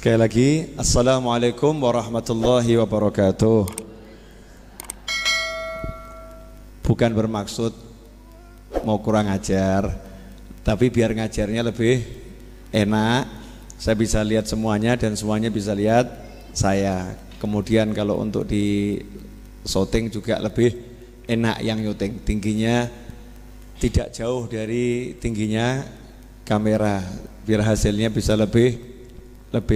Sekali lagi, Assalamualaikum warahmatullahi wabarakatuh. Bukan bermaksud mau kurang ajar, tapi biar ngajarnya lebih enak, saya bisa lihat semuanya dan semuanya bisa lihat saya. Kemudian kalau untuk di syuting juga lebih enak yang syuting, tingginya tidak jauh dari tingginya kamera, biar hasilnya bisa lebih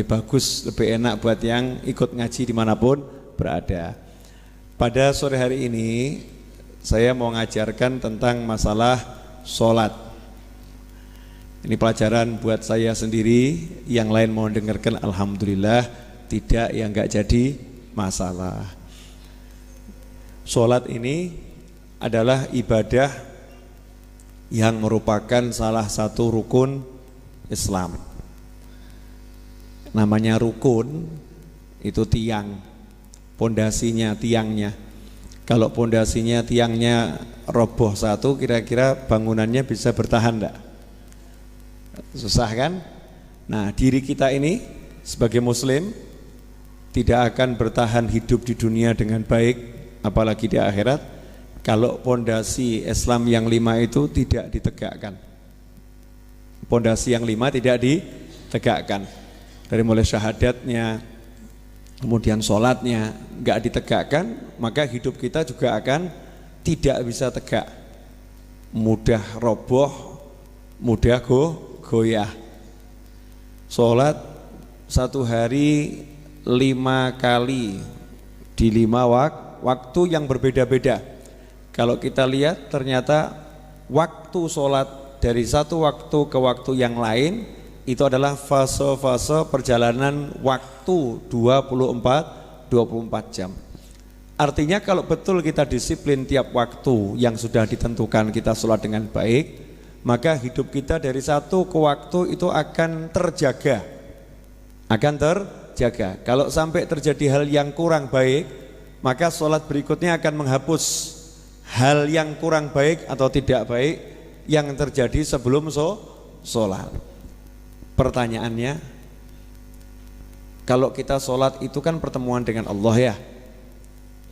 bagus, lebih enak buat yang ikut ngaji dimanapun berada. Pada sore hari ini saya mau ngajarkan tentang masalah sholat. Ini pelajaran buat saya sendiri, yang lain mau dengarkan alhamdulillah, tidak yang enggak jadi masalah. Sholat ini adalah ibadah yang merupakan salah satu rukun Islam. Namanya rukun itu tiang, pondasinya, tiangnya. Kalau pondasinya, tiangnya roboh satu, kira-kira bangunannya bisa bertahan enggak? Susah kan? Nah, diri kita ini sebagai muslim tidak akan bertahan hidup di dunia dengan baik, apalagi di akhirat, kalau pondasi Islam yang 5 itu tidak ditegakkan. Pondasi yang 5 tidak ditegakkan. Dari mulai syahadatnya, kemudian sholatnya enggak ditegakkan, maka hidup kita juga akan tidak bisa tegak, mudah roboh, mudah goyah. Sholat satu hari 5 kali di 5 waktu yang berbeda-beda. Kalau kita lihat ternyata waktu sholat dari satu waktu ke waktu yang lain itu adalah fase-fase perjalanan waktu 24 jam. Artinya kalau betul kita disiplin tiap waktu yang sudah ditentukan kita sholat dengan baik, maka hidup kita dari satu ke waktu itu akan terjaga. Kalau sampai terjadi hal yang kurang baik, maka sholat berikutnya akan menghapus hal yang kurang baik atau tidak baik yang terjadi sebelum sholat. Pertanyaannya, kalau kita sholat itu kan pertemuan dengan Allah ya,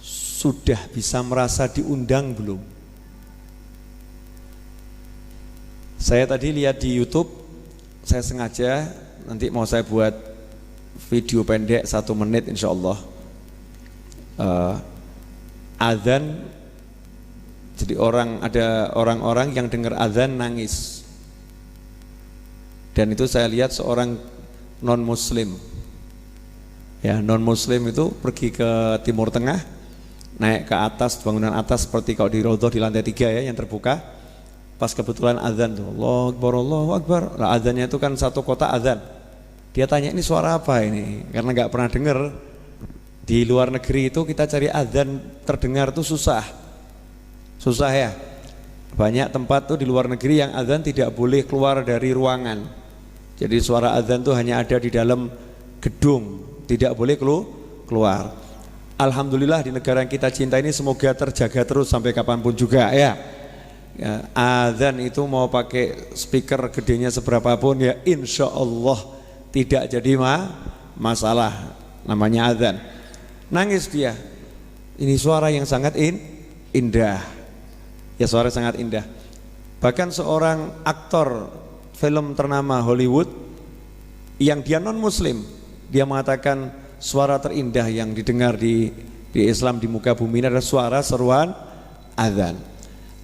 sudah bisa merasa diundang belum? Saya tadi lihat di YouTube, saya sengaja nanti mau saya buat video pendek 1 menit insya Allah. Azan, jadi ada orang-orang yang dengar azan nangis. Dan itu saya lihat seorang non muslim, ya, non muslim itu pergi ke Timur Tengah, naik ke atas, bangunan atas seperti kalau di Raudhah di lantai 3 ya yang terbuka. Pas kebetulan azan tuh, Allahu Akbar, Allahu Akbar. Nah, azannya itu kan satu kota azan. Dia tanya, ini suara apa ini? Karena nggak pernah dengar. Di luar negeri itu kita cari azan terdengar tuh susah ya. Banyak tempat tuh di luar negeri yang azan tidak boleh keluar dari ruangan. Jadi suara azan tuh hanya ada di dalam gedung, tidak boleh keluar. Alhamdulillah di negara yang kita cinta ini semoga terjaga terus sampai kapanpun juga ya. Azan itu mau pakai speaker gedenya seberapapun ya insya Allah tidak jadi masalah. Namanya azan. Nangis dia. Ini suara yang sangat indah. Ya, suara sangat indah. Bahkan seorang aktor film ternama Hollywood yang dia non muslim, dia mengatakan suara terindah yang didengar di Islam di muka bumi ini adalah suara seruan azan.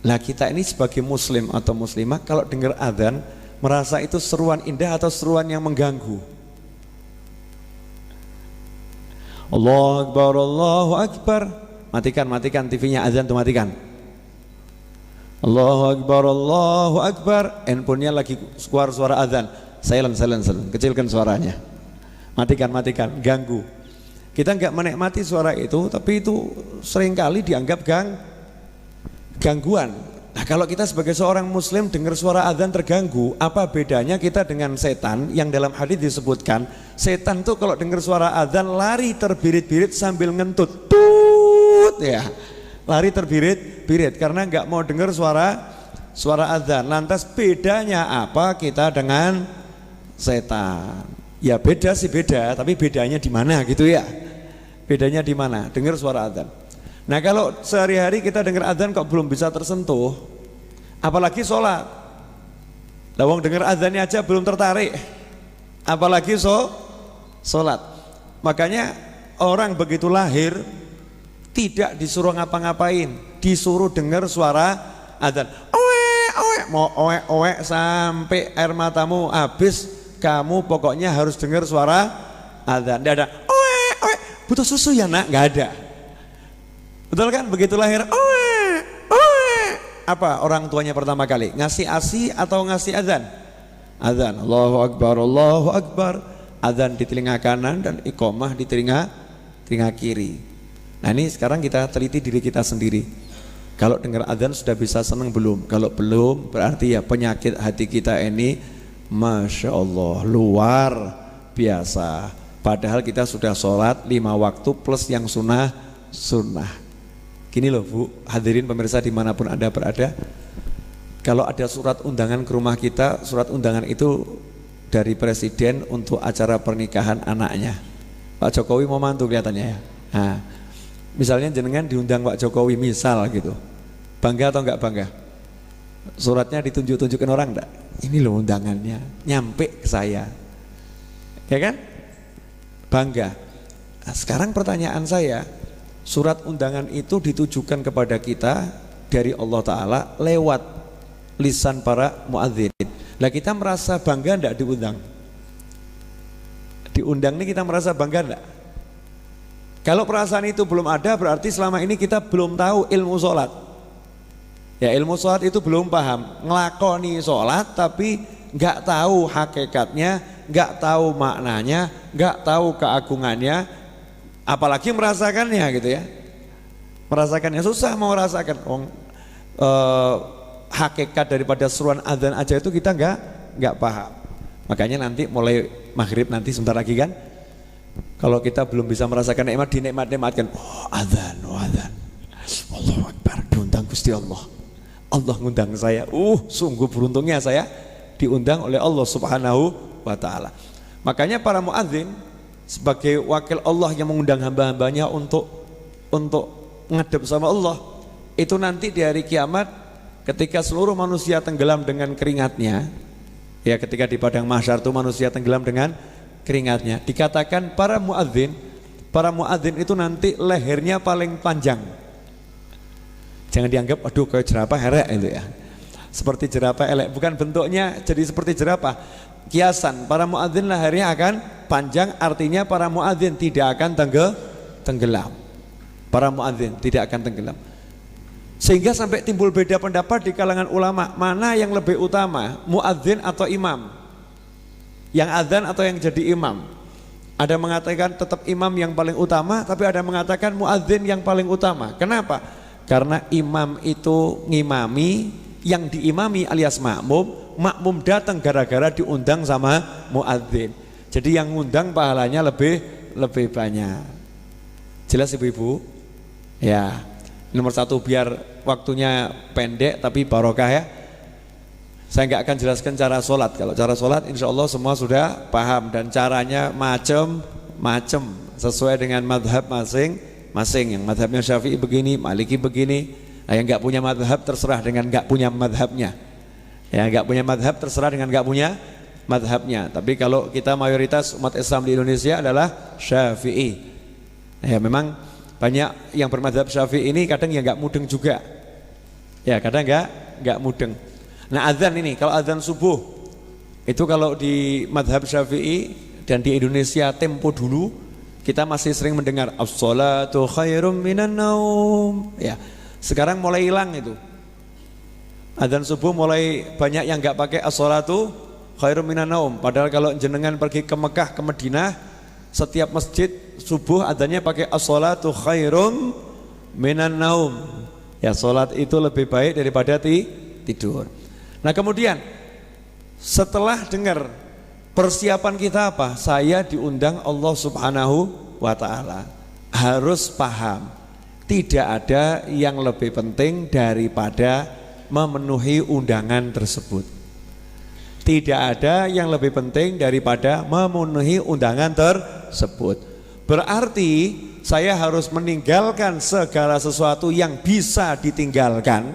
Nah, kita ini sebagai muslim atau muslimah kalau dengar azan merasa itu seruan indah atau seruan yang mengganggu? Allahu Akbar, Allahu Akbar. Matikan TV-nya, azan tuh matikan. Allahu Akbar, Allahu Akbar. Handphonenya lagi keluar suara azan, silent, kecilkan suaranya. Matikan, ganggu. Kita enggak menikmati suara itu, tapi itu seringkali dianggap gangguan. Nah, kalau kita sebagai seorang muslim dengar suara azan terganggu, apa bedanya kita dengan setan yang dalam hadis disebutkan, setan tuh kalau dengar suara azan lari terbirit-birit sambil ngentut. Tut ya. Lari terbirit-birit karena enggak mau dengar suara azan. Lantas bedanya apa kita dengan setan? Ya beda sih beda, tapi bedanya di mana gitu ya? Bedanya di mana? Dengar suara adzan. Nah kalau sehari-hari kita dengar adzan kok belum bisa tersentuh, apalagi sholat. Lawang dengar adzannya aja belum tertarik, apalagi sholat. Makanya orang begitu lahir tidak disuruh ngapa-ngapain, disuruh dengar suara adzan. Mau oek sampai air matamu habis, kamu pokoknya harus dengar suara adzan. Tidak ada butuh susu ya nak, nggak ada. Betul kan? Begitu lahir apa orang tuanya pertama kali ngasih ASI atau ngasih adzan? Adzan. Allahu Akbar, Allahu Akbar. Adzan di telinga kanan dan iqomah di telinga kiri. Nah ini sekarang kita teliti diri kita sendiri. Kalau dengar adzan sudah bisa senang belum? Kalau belum berarti ya penyakit hati kita ini Masya Allah luar biasa. Padahal kita sudah sholat 5 waktu plus yang sunnah. Gini loh Bu, hadirin pemirsa dimanapun Anda berada. Kalau ada surat undangan ke rumah kita, surat undangan itu dari presiden untuk acara pernikahan anaknya. Pak Jokowi mau mantu kelihatannya ya. Nah, misalnya jenengan diundang Pak Jokowi misal gitu, bangga atau enggak bangga? Suratnya ditunjuk-tunjukin orang enggak? Ini loh undangannya, nyampe ke saya, ya kan? Bangga. Nah, sekarang pertanyaan saya, surat undangan itu ditujukan kepada kita dari Allah Ta'ala lewat lisan para muadzin. Lah kita merasa bangga enggak diundang? Diundang ini kita merasa bangga enggak? Kalau perasaan itu belum ada berarti selama ini kita belum tahu ilmu sholat. Ya ilmu sholat itu belum paham. Ngelakoni sholat tapi nggak tahu hakikatnya, nggak tahu maknanya, nggak tahu keagungannya, apalagi merasakannya gitu ya. Merasakannya susah mau merasakan. Hakikat daripada seruan adzan aja itu kita nggak paham. Makanya nanti mulai maghrib nanti sebentar lagi kan. Kalau kita belum bisa merasakan nikmat, dinikmat-nikmatkan. Oh adzan, Allahu Akbar, diundang Gusti Allah. Allah ngundang saya. Sungguh beruntungnya saya diundang oleh Allah Subhanahu wa Ta'ala. Makanya para muadzin sebagai wakil Allah yang mengundang hamba-hambanya untuk ngadep sama Allah, itu nanti di hari kiamat ketika seluruh manusia tenggelam dengan keringatnya, ya ketika di padang mahsyar itu manusia tenggelam dengan keringatnya, dikatakan para muadzin itu nanti lehernya paling panjang. Jangan dianggap aduh kayak jerapah herek itu ya. Seperti jerapah elek, bukan bentuknya jadi seperti jerapah. Kiasan, para muadzin lehernya akan panjang, artinya para muadzin tidak akan tenggelam. Para muadzin tidak akan tenggelam. Sehingga sampai timbul beda pendapat di kalangan ulama, mana yang lebih utama, muadzin atau imam? Yang adzan atau yang jadi imam? Ada mengatakan tetap imam yang paling utama, tapi ada mengatakan muadzin yang paling utama. Kenapa? Karena imam itu ngimami, yang diimami alias makmum datang gara-gara diundang sama muadzin. Jadi yang ngundang pahalanya lebih banyak. Jelas ibu-ibu? Ya. Nomor satu biar waktunya pendek tapi barokah ya. Saya nggak akan jelaskan cara sholat. Kalau cara sholat insya Allah semua sudah paham. Dan caranya macam-macam sesuai dengan madhab masing-masing. Yang madhabnya Syafi'i begini, Maliki begini. Nah, yang nggak punya madhab terserah dengan nggak punya madhabnya. Ya nggak punya madhab terserah dengan nggak punya madhabnya. Tapi kalau kita mayoritas umat Islam di Indonesia adalah Syafi'i. Ya memang banyak yang bermadhab Syafi'i ini kadang ya nggak mudeng juga. Ya kadang nggak mudeng. Nah adzan ini, kalau adzan subuh itu kalau di madhab Syafi'i dan di Indonesia tempo dulu kita masih sering mendengar as-salatu khairum minan naum. Ya sekarang mulai hilang itu. Adzan subuh mulai banyak yang nggak pakai as-salatu khairum minan naum. Padahal kalau jenengan pergi ke Mekah, ke Madinah, setiap masjid subuh adzannya pakai as-salatu khairum minan naum. Ya salat itu lebih baik daripada tidur. Nah kemudian setelah dengar persiapan kita apa? Saya diundang Allah Subhanahu wa Ta'ala. Harus paham, tidak ada yang lebih penting daripada memenuhi undangan tersebut. Tidak ada yang lebih penting daripada memenuhi undangan tersebut. Berarti saya harus meninggalkan segala sesuatu yang bisa ditinggalkan,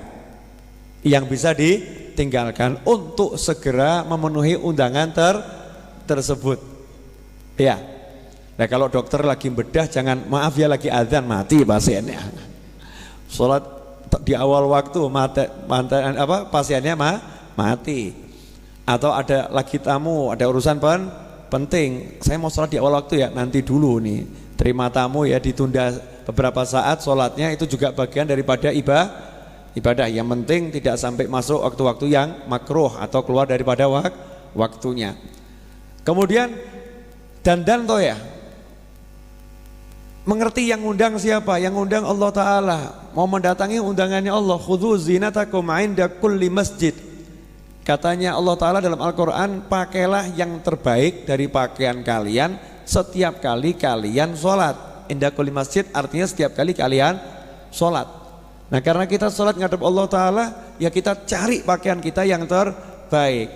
untuk segera memenuhi undangan tersebut. Ya. Nah kalau dokter lagi bedah, jangan maaf ya lagi azan mati pasiennya. Sholat di awal waktu pasiennya mati. Atau ada lagi tamu, ada urusan penting, saya mau sholat di awal waktu ya, nanti dulu nih, terima tamu ya, ditunda beberapa saat sholatnya, itu juga bagian daripada ibadah. Yang penting tidak sampai masuk waktu-waktu yang makruh atau keluar daripada waktunya. Kemudian dandan toh ya, mengerti yang undang siapa? Yang undang Allah Ta'ala. Mau mendatangi undangannya Allah, khudhu zinatakum 'inda kulli masjid. Katanya Allah Ta'ala dalam Al-Quran, pakailah yang terbaik dari pakaian kalian setiap kali kalian sholat. Inda kulli masjid artinya setiap kali kalian sholat. Nah karena kita sholat ngadep Allah Ta'ala, ya kita cari pakaian kita yang terbaik.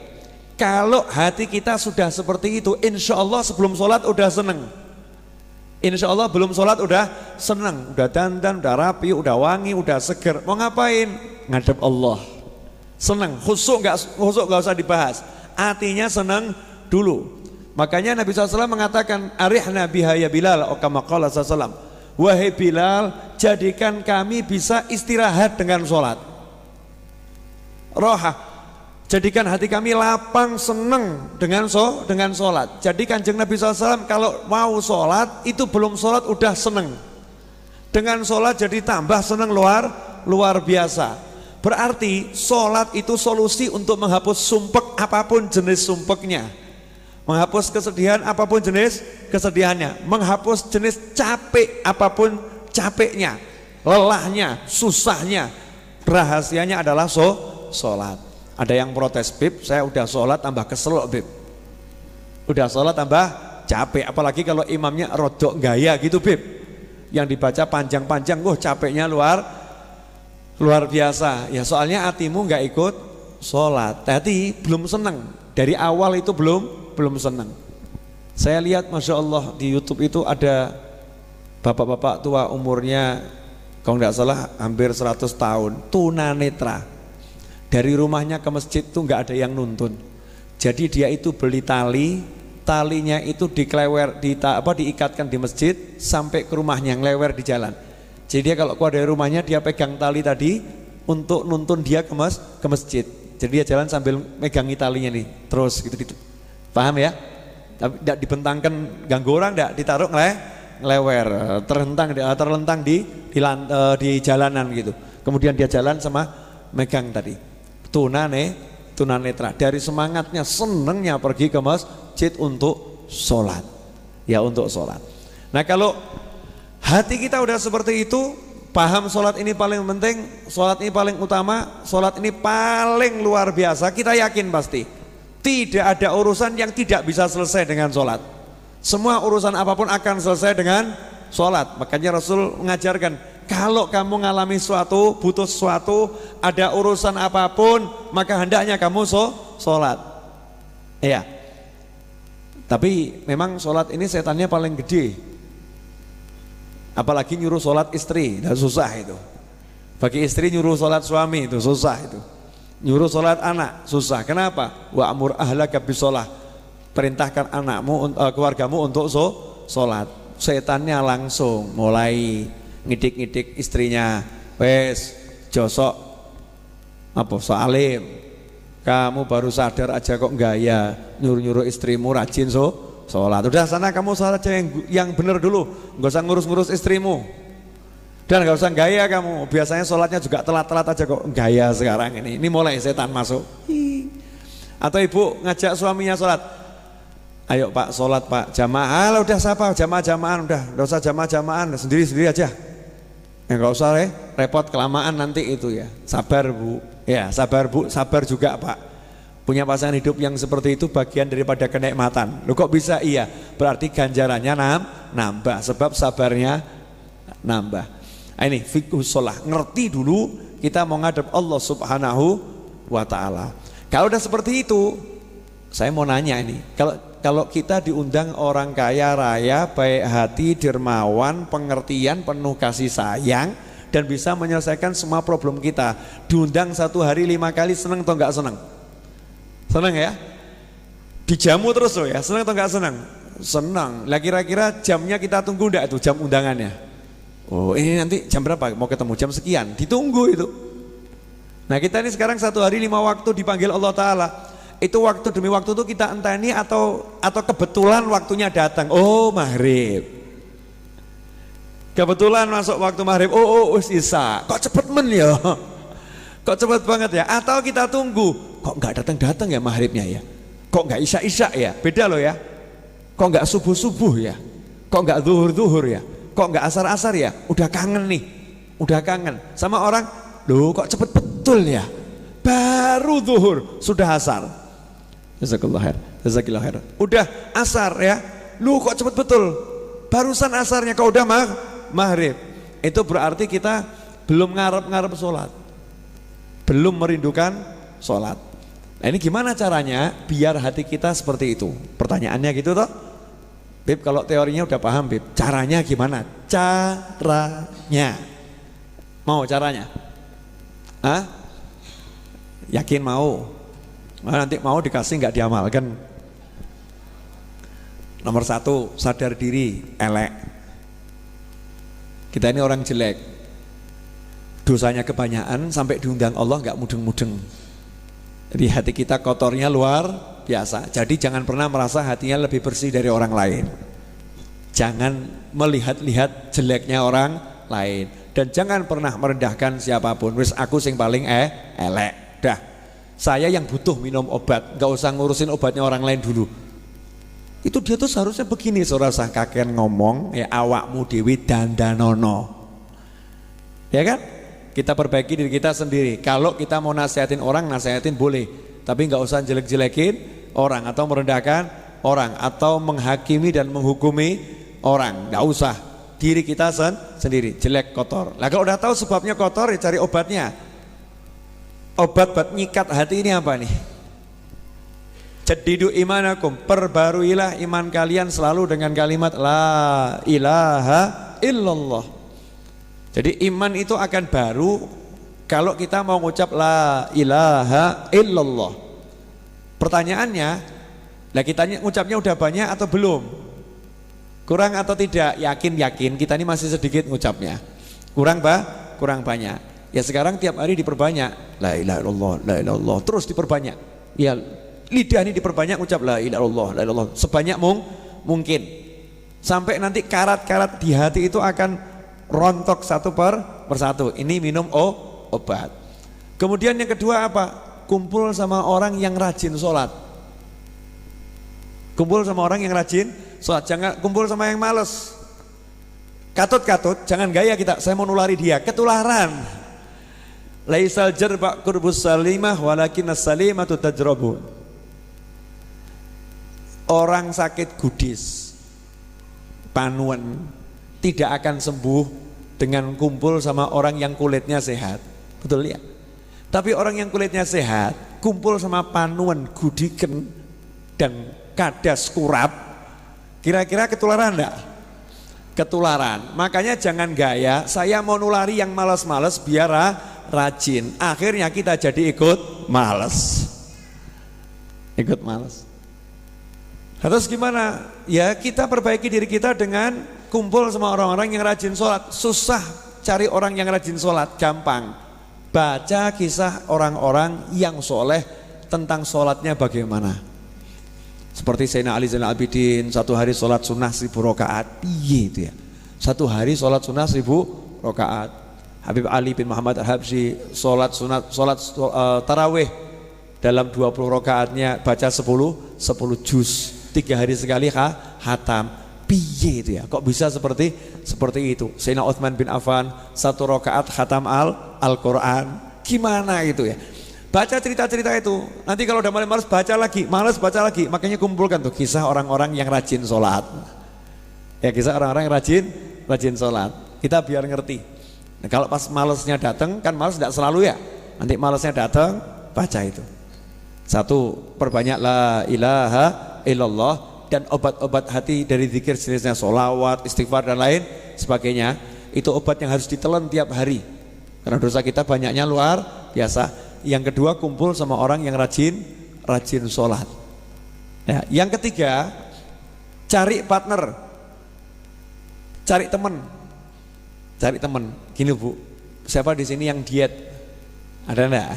Kalau hati kita sudah seperti itu, insya Allah sebelum sholat udah seneng. Insya Allah belum sholat udah seneng, udah dandan, udah rapi, udah wangi, udah seger. Mau ngapain? Ngadep Allah. Senang, khusyuk gak usah dibahas. Artinya senang dulu. Makanya Nabi SAW mengatakan, arihna biha ya Bilal, kama qala SAW. Wahai Bilal, jadikan kami bisa istirahat dengan sholat. Roha, jadikan hati kami lapang, senang dengan sholat. Jadi Kanjeng Nabi SAW kalau mau sholat, itu belum sholat udah senang. Dengan sholat jadi tambah senang luar biasa. Berarti sholat itu solusi untuk menghapus sumpek apapun jenis sumpeknya, menghapus kesedihan apapun jenis kesedihannya, menghapus jenis capek apapun capeknya, lelahnya, susahnya. Rahasianya adalah sholat. Ada yang protes, Bib, saya udah sholat tambah kesel, Bib. Udah sholat tambah capek, apalagi kalau imamnya rodok gaya gitu, Bib. Yang dibaca panjang-panjang, capeknya luar biasa. Ya soalnya hatimu nggak ikut sholat, tadi belum senang, dari awal itu belum senang. Saya lihat Masya Allah di YouTube itu ada bapak-bapak tua umurnya kalau nggak salah hampir 100 tahun, tunanetra. Dari rumahnya ke masjid tuh nggak ada yang nuntun. Jadi dia itu beli talinya itu diikatkan di masjid sampai ke rumahnya, ngelewer di jalan. Jadi dia kalau keluar dari rumahnya dia pegang tali tadi untuk nuntun dia ke masjid. Jadi dia jalan sambil megangi talinya nih, terus gitu. Paham ya? Tapi tidak dibentangkan ganggu orang, tidak ditaruh ngelewer, terlentang di jalanan gitu. Kemudian dia jalan sama megang tadi. Tunanetra. Dari semangatnya, senengnya pergi ke masjid untuk sholat. Ya untuk sholat. Nah kalau hati kita udah seperti itu, paham sholat ini paling penting, sholat ini paling utama, sholat ini paling luar biasa, kita yakin pasti tidak ada urusan yang tidak bisa selesai dengan sholat. Semua urusan apapun akan selesai dengan sholat. Makanya Rasul mengajarkan, kalau kamu ngalami suatu, butuh sesuatu, ada urusan apapun, maka hendaknya kamu sholat. Iya. Tapi memang sholat ini setannya paling gede. Apalagi nyuruh sholat istri, dan susah itu. Bagi istri nyuruh sholat suami itu susah itu. Nyuruh sholat anak susah. Kenapa? Wa'mur ahlaka bisolah. Perintahkan anakmu, keluargamu untuk sholat. Setannya langsung mulai ngidik-ngidik istrinya. Wes josok apa salim. Kamu baru sadar aja kok gaya nyuruh-nyuruh istrimu rajin sholat. Udah sana kamu sholat aja yang bener dulu, nggak usah ngurus-ngurus istrimu, dan nggak usah gaya kamu. Biasanya sholatnya juga telat-telat aja kok gaya sekarang ini. Ini mulai setan masuk. Atau ibu ngajak suaminya sholat, ayo pak sholat pak jamaah. Udah siapa jamaah-jamaah, udah nggak usah jamaah-jamaah, sendiri-sendiri aja. Nggak usah repot kelamaan nanti itu ya. Sabar bu, ya sabar bu, sabar juga pak. Punya pasangan hidup yang seperti itu bagian daripada kenikmatan. Loh kok bisa? Iya, berarti ganjarannya nambah, sebab sabarnya nambah. Nah, ini fiqhus sholah, ngerti dulu kita mau ngadep Allah Subhanahu wa ta'ala. Kalau udah seperti itu, Saya mau nanya ini, kalau kita diundang orang kaya raya, baik hati, dermawan, pengertian, penuh kasih sayang, dan bisa menyelesaikan semua problem kita, diundang 1 hari 5 kali, seneng atau enggak seneng? Seneng ya? Dijamu terus loh ya, seneng atau enggak seneng? Senang. Lah kira-kira jamnya kita tunggu enggak itu jam undangannya? Oh ini nanti jam berapa mau ketemu? Jam sekian, ditunggu itu. Nah kita ini sekarang 1 hari 5 waktu dipanggil Allah Ta'ala. Itu waktu demi waktu itu kita enteni atau kebetulan waktunya datang. Oh maghrib, kebetulan masuk waktu maghrib. Oh isya. Kok cepet men ya? Kok cepet banget ya? Atau kita tunggu, kok nggak datang ya maghribnya ya? Kok nggak isya ya? Beda loh ya. Kok nggak subuh ya? Kok nggak zuhur ya? Kok nggak asar ya? Udah kangen nih, udah kangen sama orang. Loh kok cepet betul ya? Baru zuhur sudah asar. Jazakallah khair. Udah asar ya. Lu kok cepet betul? Barusan asarnya kok udah maghrib. Itu berarti kita belum ngarep sholat, belum merindukan sholat. Nah ini gimana caranya biar hati kita seperti itu? Pertanyaannya gitu toh. Bib kalau teorinya udah paham Bib, caranya gimana? Caranya. Mau caranya? Hah? Yakin mau? Nah, nanti mau dikasih nggak diamalkan. Nomor 1, sadar diri, elek. Kita ini orang jelek, dosanya kebanyakan sampai diundang Allah nggak mudeng-mudeng. Jadi hati kita kotornya luar biasa. Jadi jangan pernah merasa hatinya lebih bersih dari orang lain. Jangan melihat-lihat jeleknya orang lain. Dan jangan pernah merendahkan siapapun. Wis aku sing paling elek. Dah. Saya yang butuh minum obat, nggak usah ngurusin obatnya orang lain dulu. Itu dia tuh seharusnya begini, saudara sah kakek ngomong ya awakmu dewi dandanono. Ya kan? Kita perbaiki diri kita sendiri. Kalau kita mau nasihatin orang, nasihatin boleh, tapi nggak usah jelek-jelekin orang atau merendahkan orang atau menghakimi dan menghukumi orang. Nggak usah. Diri kita sendiri jelek kotor. Lah kalau udah tahu sebabnya kotor ya cari obatnya. Obat buat nyikat hati ini apa nih? Jadidu imanakum, perbaruilah iman kalian selalu dengan kalimat la ilaha illallah. Jadi iman itu akan baru kalau kita mau ngucap la ilaha illallah. Pertanyaannya, lah kita ngucapnya udah banyak atau belum? Kurang atau tidak? Yakin kita ini masih sedikit ngucapnya. Kurang banyak. Ya sekarang tiap hari diperbanyak la ilaha illallah, la ilaha illallah, terus diperbanyak. Ya lidah ini diperbanyak ucap la ilaha illallah, la ilaha illallah sebanyak mungkin. Sampai nanti karat-karat di hati itu akan rontok satu persatu. Ini minum obat. Kemudian yang kedua apa? Kumpul sama orang yang rajin sholat. Kumpul sama orang yang rajin sholat. Jangan kumpul sama yang males. Katut, jangan gaya kita, saya mau nulari dia, ketularan. Laisal jarba qurbus salimah walakin as-salimatu tajrabu. Orang sakit gudis, panuan tidak akan sembuh dengan kumpul sama orang yang kulitnya sehat. Betul ya? Tapi orang yang kulitnya sehat kumpul sama panuan gudiken dan kadas kurap, kira-kira ketularan enggak? Ketularan. Makanya jangan gaya saya mau nulari yang malas-malas biar rajin. Akhirnya kita jadi ikut malas. Terus gimana? Ya kita perbaiki diri kita dengan kumpul sama orang-orang yang rajin sholat. Susah cari orang yang rajin sholat, gampang. Baca kisah orang-orang yang soleh tentang sholatnya bagaimana. Seperti Sayyidina Ali Zainal Abidin, 1 hari sholat sunnah 1000 rakaat. Iya itu ya. 1 hari sholat sunnah 1000 rakaat. Habib Ali bin Muhammad Al-Habsyi sholat tarawih dalam 20 rakaatnya baca 10 juz 3 hari sekali khatam. Piye itu ya? Kok bisa seperti itu? Sayyidina Utsman bin Affan 1 rakaat khatam Al-Quran. Gimana itu ya? Baca cerita-cerita itu. Nanti kalau udah malas baca lagi. Makanya kumpulkan tuh kisah orang-orang yang rajin sholat. Ya kisah orang-orang yang rajin sholat. Kita biar ngerti. Nah, kalau pas malesnya datang, kan males tidak selalu ya. Nanti malesnya datang, baca itu. Satu, perbanyak la ilaha illallah, dan obat-obat hati dari zikir jenisnya sholawat, istighfar dan lain sebagainya. Itu obat yang harus ditelan tiap hari, karena dosa kita banyaknya luar biasa. Yang kedua, kumpul sama orang yang rajin sholat. Ya, yang ketiga, cari partner, cari teman. Gini Bu, siapa di sini yang diet? Ada enggak?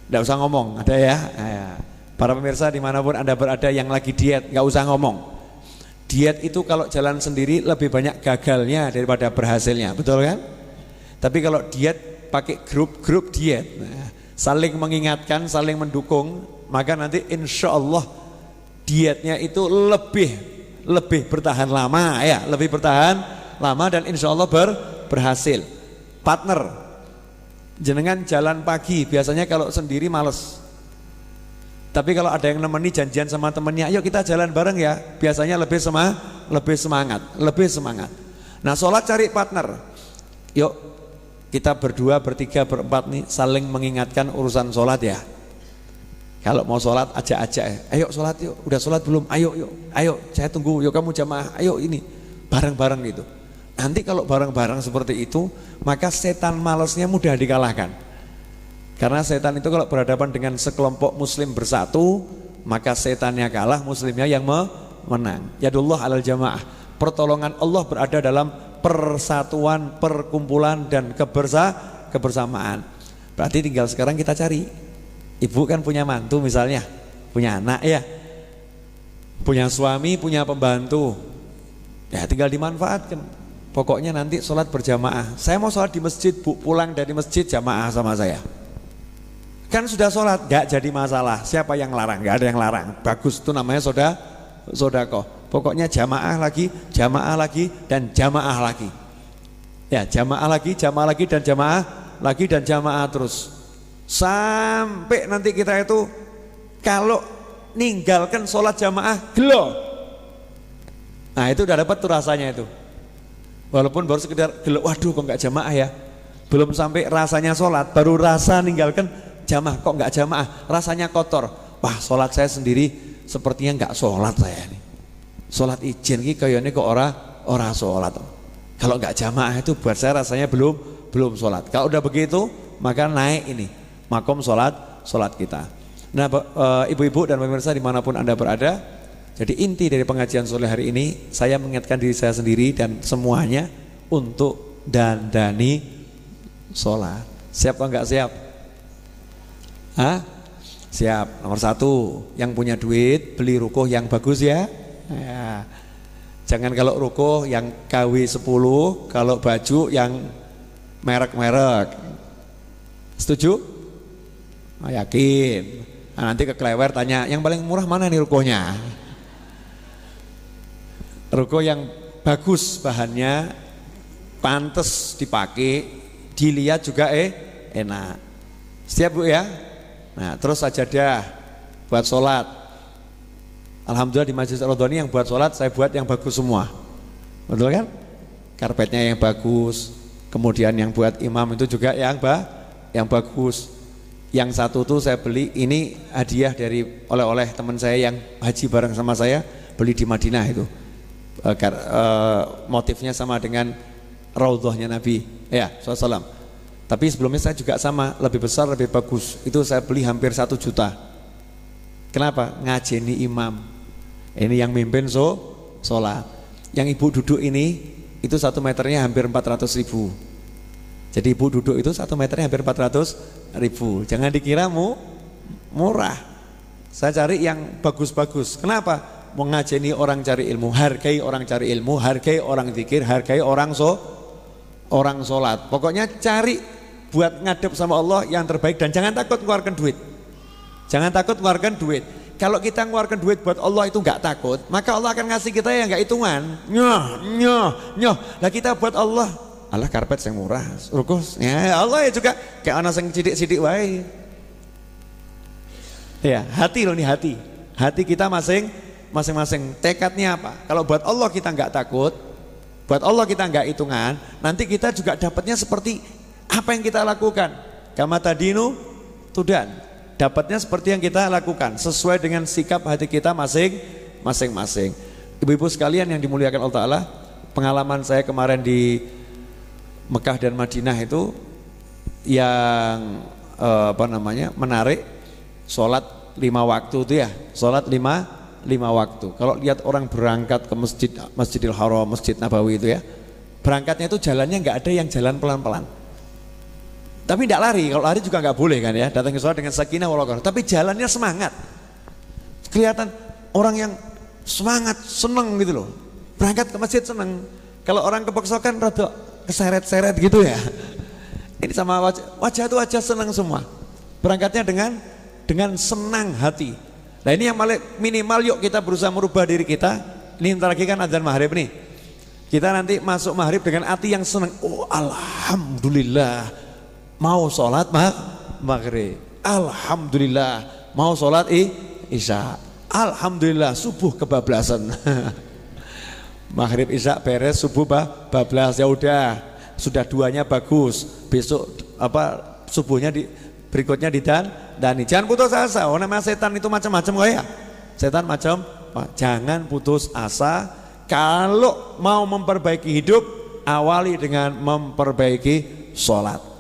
Enggak usah ngomong, ada ya? Para pemirsa dimanapun Anda berada yang lagi diet, enggak usah ngomong. Diet itu kalau jalan sendiri lebih banyak gagalnya daripada berhasilnya, betul kan? Tapi kalau diet pakai grup diet, saling mengingatkan, saling mendukung, maka nanti insya Allah dietnya itu lebih bertahan lama ya, lebih bertahan lama dan insya Allah berhasil. Partner, jenengan jalan pagi, biasanya kalau sendiri males. Tapi kalau ada yang nemeni, janjian sama temennya, ayo kita jalan bareng ya, biasanya lebih semangat. Nah, sholat cari partner. Yuk kita berdua, bertiga, berempat nih saling mengingatkan urusan sholat ya. Kalau mau sholat ajak-ajak, ayo sholat yuk, udah sholat belum? Ayo saya tunggu, yuk kamu jamaah, ayo ini bareng-bareng gitu. Nanti kalau bareng-bareng seperti itu, maka setan malesnya mudah dikalahkan. Karena setan itu kalau berhadapan dengan sekelompok muslim bersatu, maka setannya kalah, muslimnya yang menang. Yadullah alal jamaah, pertolongan Allah berada dalam persatuan, perkumpulan dan kebersamaan. Berarti tinggal sekarang kita cari. Ibu kan punya mantu misalnya, punya anak ya, punya suami, punya pembantu, ya tinggal dimanfaatkan. Pokoknya nanti sholat berjamaah. Saya mau sholat di masjid Bu, pulang dari masjid jamaah sama saya. Kan sudah sholat, gak jadi masalah. Siapa yang larang? Gak ada yang larang. Bagus, itu namanya sodako. Pokoknya jamaah lagi, dan jamaah lagi. Ya, jamaah lagi, dan jamaah lagi, dan jamaah terus. Sampai nanti kita itu kalau ninggalkan sholat jamaah gelo. Nah itu udah dapat tuh rasanya itu. Walaupun baru sekedar gelo, waduh kok gak jamaah ya. Belum sampai rasanya sholat, baru rasa ninggalkan jamaah, kok nggak jamaah, rasanya kotor. Wah, sholat saya sendiri sepertinya nggak sholat saya nih. Sholat izin ini kayaknya kok ora sholat. Kalau nggak jamaah itu buat saya rasanya belum sholat. Kalau udah begitu, maka naik ini makom sholat kita. Nah, ibu-ibu dan pemirsa dimanapun Anda berada, jadi inti dari pengajian sore hari ini, saya mengingatkan diri saya sendiri dan semuanya untuk dandani sholat. Siap atau nggak siap? Siap. Nomor satu, yang punya duit beli ruko yang bagus ya. Jangan kalau ruko yang KW 10, kalau baju yang merek-merek. Setuju? Yakin. Nah, nanti ke Klewer tanya, yang paling murah mana nih rukonya? Ruko yang bagus bahannya, pantes dipakai, dilihat juga enak. Siap Bu ya? Nah, terus sajadah buat sholat. Alhamdulillah di Masjid Ar-Radhani yang buat sholat saya buat yang bagus semua. Betul kan? Karpetnya yang bagus. Kemudian yang buat imam itu juga yang bagus. Yang satu tuh saya beli, ini hadiah dari oleh-oleh teman saya yang haji bareng sama saya, beli di Madinah itu. Motifnya sama dengan raudhahnya Nabi ya SAW. Tapi sebelumnya saya juga sama, lebih besar, lebih bagus. Itu saya beli hampir 1 juta. Kenapa? Ngajeni imam. Ini yang mimpin sholat. Yang ibu duduk ini, itu 1 meternya hampir 400.000. Jadi ibu duduk itu 1 meternya hampir 400.000. Jangan dikira murah. Saya cari yang bagus-bagus. Kenapa? Mau ngajeni orang cari ilmu, hargai orang cari ilmu, hargai orang zikir, hargai orang sholat. Pokoknya cari buat ngadep sama Allah yang terbaik dan jangan takut mengeluarkan duit. Jangan takut mengeluarkan duit. Kalau kita mengeluarkan duit buat Allah itu nggak takut, maka Allah akan ngasih kita yang nggak hitungan. Nyoh. Lah kita buat Allah, Allah karpet yang murah, rukus. Ya Allah ya juga kayak anak yang sidik-sidik wae. Ya hati loh nih hati. Hati kita masing-masing. Tekadnya apa? Kalau buat Allah kita nggak takut, buat Allah kita nggak hitungan, nanti kita juga dapatnya seperti apa yang kita lakukan. Kama tadinu tudan. Dapatnya seperti yang kita lakukan, sesuai dengan sikap hati kita masing-masing. Ibu-ibu sekalian yang dimuliakan Allah Ta'ala, pengalaman saya kemarin di Mekah dan Madinah itu yang menarik, sholat 5 waktu itu ya, sholat 5 waktu. Kalau lihat orang berangkat ke Masjidil Haram, Masjid Nabawi itu ya, berangkatnya itu jalannya nggak ada yang jalan pelan-pelan. Tapi tidak lari, kalau lari juga nggak boleh kan ya, datang ke sholat dengan sakinah wal waqar. Tapi jalannya semangat, kelihatan orang yang semangat, seneng gitu loh. Berangkat ke masjid seneng. Kalau orang kepeksokan rada keseret-seret gitu ya. Ini sama wajah itu wajah seneng semua. Berangkatnya dengan senang hati. Nah ini yang paling minimal, yuk kita berusaha merubah diri kita. Ini ntar lagi kan adzan maghrib nih. Kita nanti masuk maghrib dengan hati yang senang. Oh alhamdulillah mau sholat maghrib, alhamdulillah mau sholat isya, alhamdulillah subuh kebablasan. Maghrib isya beres, subuh bablas, ya udah, sudah 2-nya bagus, besok subuhnya berikutnya didandani. Jangan putus asa, namanya setan itu macam-macam kok ya, setan macam, jangan putus asa. Kalau mau memperbaiki hidup, awali dengan memperbaiki sholat.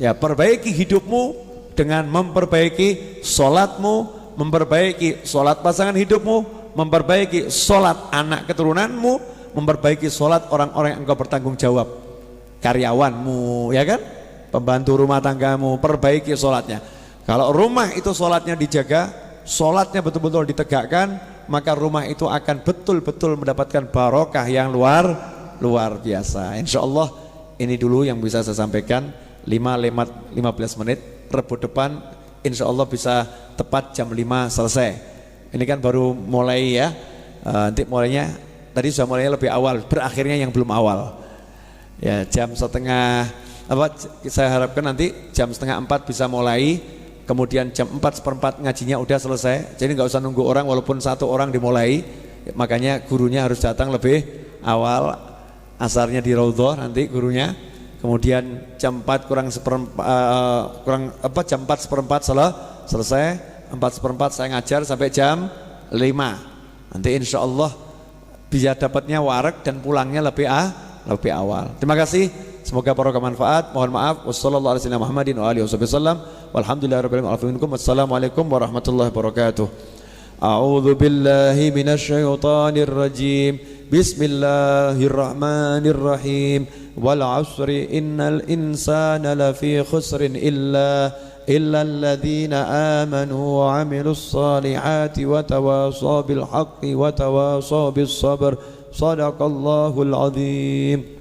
Ya, perbaiki hidupmu dengan memperbaiki sholatmu, memperbaiki sholat pasangan hidupmu, memperbaiki sholat anak keturunanmu, memperbaiki sholat orang-orang yang engkau bertanggung jawab, karyawanmu, ya kan, pembantu rumah tanggamu, perbaiki sholatnya. Kalau rumah itu sholatnya dijaga, sholatnya betul-betul ditegakkan, maka rumah itu akan betul-betul mendapatkan barokah yang luar biasa. Insya Allah ini dulu yang bisa saya sampaikan. 5:15 menit, Rabu depan insya Allah bisa tepat jam 5 selesai. Ini kan baru mulai ya, nanti mulainya tadi sudah mulainya lebih awal, berakhirnya yang belum awal ya, jam setengah saya harapkan nanti jam setengah 4 bisa mulai, kemudian jam 4:15 ngajinya udah selesai. Jadi nggak usah nunggu orang, walaupun 1 orang dimulai, makanya gurunya harus datang lebih awal, asarnya di Raudhah nanti gurunya. Kemudian jam 4 jam 4:15 selesai, 4:15 saya ngajar sampai jam 5. Nanti insya Allah bisa dapatnya wareg dan pulangnya lebih awal. Terima kasih, semoga barokah manfaat. Mohon maaf. Wassalamualaikum warahmatullahi wabarakatuh. A'udzu billahi minasy syaithanir rajim. Bismillahirrahmanirrahim. Wal 'asri innal insana lafi khusrin illa alladhina amanu wa 'amilus salihati wa tawasaw bil haqqi wa tawasaw bis sabr. Shadaqallahul 'azim.